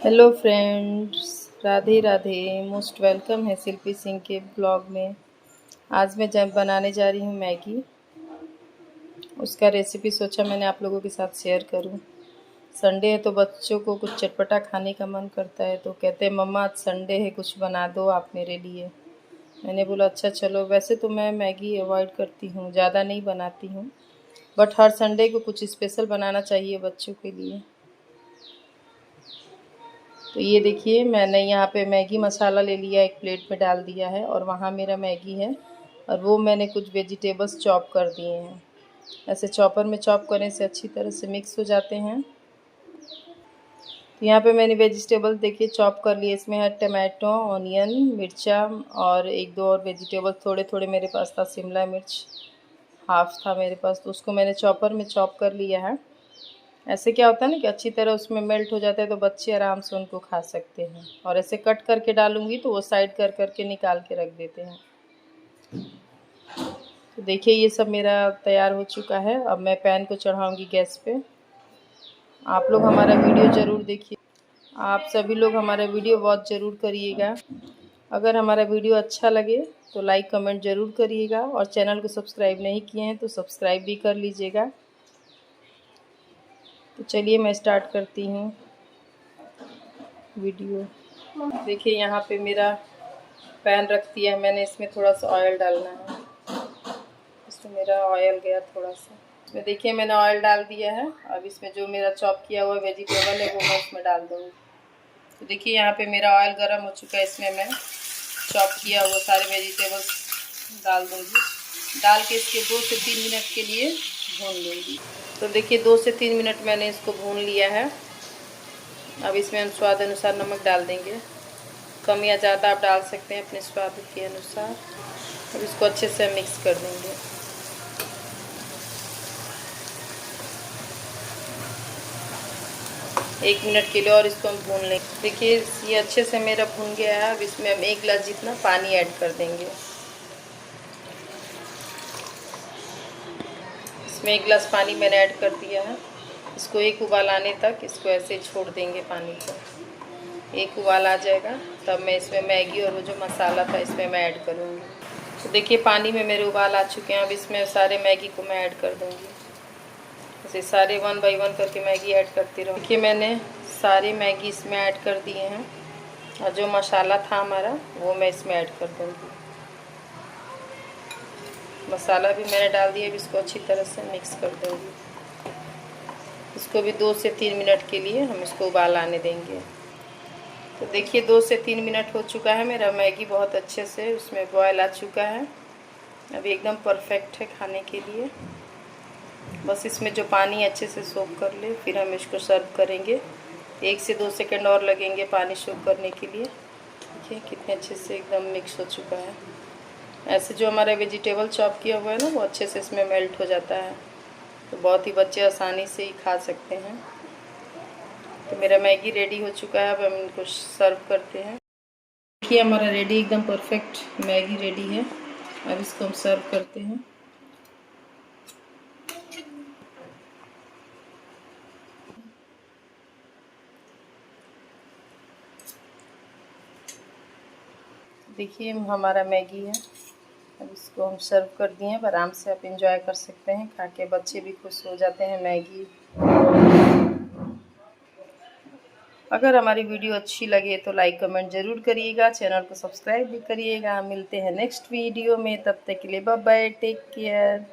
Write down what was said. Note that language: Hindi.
Hello friends, Radhe Radhe. Most welcome है शिल्पी सिंह के ब्लॉग में। आज मैं जब बनाने जा रही हूँ मैगी, उसका रेसिपी सोचा मैंने आप लोगों के साथ शेयर करूँ। संडे है तो बच्चों को कुछ चटपटा खाने का मन करता है, तो कहते हैं मम्मा आज संडे है कुछ बना दो आप मेरे लिए। मैंने बोला अच्छा चलो। वैसे तो मैं मैगी अवॉइड करती हूँ, ज़्यादा नहीं बनाती हूँ, बट हर संडे को कुछ स्पेशल बनाना चाहिए बच्चों के लिए। तो ये देखिए मैंने यहाँ पे मैगी मसाला ले लिया, एक प्लेट में डाल दिया है, और वहाँ मेरा मैगी है, और वो मैंने कुछ वेजिटेबल्स चॉप कर दिए हैं। ऐसे चॉपर में चॉप करने से अच्छी तरह से मिक्स हो जाते हैं। तो यहाँ पे मैंने वेजिटेबल्स देखिए चॉप कर लिए। इसमें है टमाटो, ऑनियन, मिर्चा और एक दो और वेजिटेबल्स थोड़े थोड़े मेरे पास था। शिमला मिर्च हाफ था मेरे पास, तो उसको मैंने चॉपर में चॉप कर लिया है। ऐसे क्या होता है ना कि अच्छी तरह उसमें मेल्ट हो जाता है, तो बच्चे आराम से उनको खा सकते हैं। और ऐसे कट करके डालूंगी तो वो साइड कर करके निकाल के रख देते हैं। तो देखिए ये सब मेरा तैयार हो चुका है। अब मैं पैन को चढ़ाऊंगी गैस पे। आप लोग हमारा वीडियो ज़रूर देखिए। आप सभी लोग हमारा वीडियो वॉच ज़रूर करिएगा। अगर हमारा वीडियो अच्छा लगे तो लाइक कमेंट ज़रूर करिएगा, और चैनल को सब्सक्राइब नहीं किए हैं तो सब्सक्राइब भी कर लीजिएगा। तो चलिए मैं स्टार्ट करती हूँ वीडियो। देखिए यहाँ पे मेरा पैन रख दिया है मैंने, इसमें थोड़ा सा ऑयल डालना है। इसमें मेरा ऑयल गया थोड़ा सा। इसमें देखिए मैंने ऑयल डाल दिया है। अब इसमें जो मेरा चॉप किया हुआ वेजिटेबल है वो मैं इसमें डाल दूँगी। तो देखिए यहाँ पे मेरा ऑयल गर्म हो चुका है, इसमें मैं चॉप किया हुआ सारे वेजिटेबल्स डाल दूँगी। डाल के इसके 2 से 3 मिनट के लिए भून लूँगी। तो देखिए 2 से 3 मिनट मैंने इसको भून लिया है। अब इसमें हम स्वाद अनुसार नमक डाल देंगे। कम या ज़्यादा आप डाल सकते हैं अपने स्वाद के अनुसार। अब इसको अच्छे से मिक्स कर देंगे। एक मिनट के लिए और इसको हम भून लेंगे। देखिए ये अच्छे से मेरा भून गया है। अब इसमें हम 1 गिलास जितना पानी ऐड कर देंगे। इसमें 1 गिलास पानी मैंने ऐड कर दिया है। इसको एक उबाल आने तक इसको ऐसे छोड़ देंगे पानी को। एक उबाल आ जाएगा तब मैं इसमें मैगी और वो जो मसाला था इसमें मैं ऐड करूँगी। तो देखिए पानी में मेरे उबाल आ चुके हैं। अब इसमें सारे मैगी को मैं ऐड कर दूँगी। ऐसे सारे 1 बाय 1 करके मैगी ऐड करती रहूँ। देखिए मैंने सारे मैगी इसमें ऐड कर दिए हैं, और जो मसाला था हमारा वो मैं इसमें ऐड कर दूँगी। मसाला भी मैंने डाल दिया। अब इसको अच्छी तरह से मिक्स कर दूँगी। इसको भी 2 से 3 मिनट के लिए हम इसको उबाल आने देंगे। तो देखिए 2 से 3 मिनट हो चुका है। मेरा मैगी बहुत अच्छे से उसमें बॉयल आ चुका है। अभी एकदम परफेक्ट है खाने के लिए। बस इसमें जो पानी अच्छे से सोख कर ले, फिर हम इसको सर्व करेंगे। 1 से 2 सेकंड और लगेंगे पानी सोख करने के लिए। देखिए कितने अच्छे से एकदम मिक्स हो चुका है। ऐसे जो हमारा वेजिटेबल चॉप किया हुआ है ना, वो अच्छे से इसमें मेल्ट हो जाता है, तो बहुत ही बच्चे आसानी से ही खा सकते हैं। तो मेरा मैगी रेडी हो चुका है। अब हम इनको सर्व करते हैं। देखिए हमारा रेडी, एकदम परफेक्ट मैगी रेडी है। अब इसको हम सर्व करते हैं। देखिए हमारा मैगी है। अब इसको हम सर्व कर दिए हैं। आराम से आप इंजॉय कर सकते हैं खा के। बच्चे भी खुश हो जाते हैं मैगी। अगर हमारी वीडियो अच्छी लगे तो लाइक कमेंट ज़रूर करिएगा, चैनल को सब्सक्राइब भी करिएगा। मिलते हैं नेक्स्ट वीडियो में, तब तक के लिए बाय बाय, टेक केयर।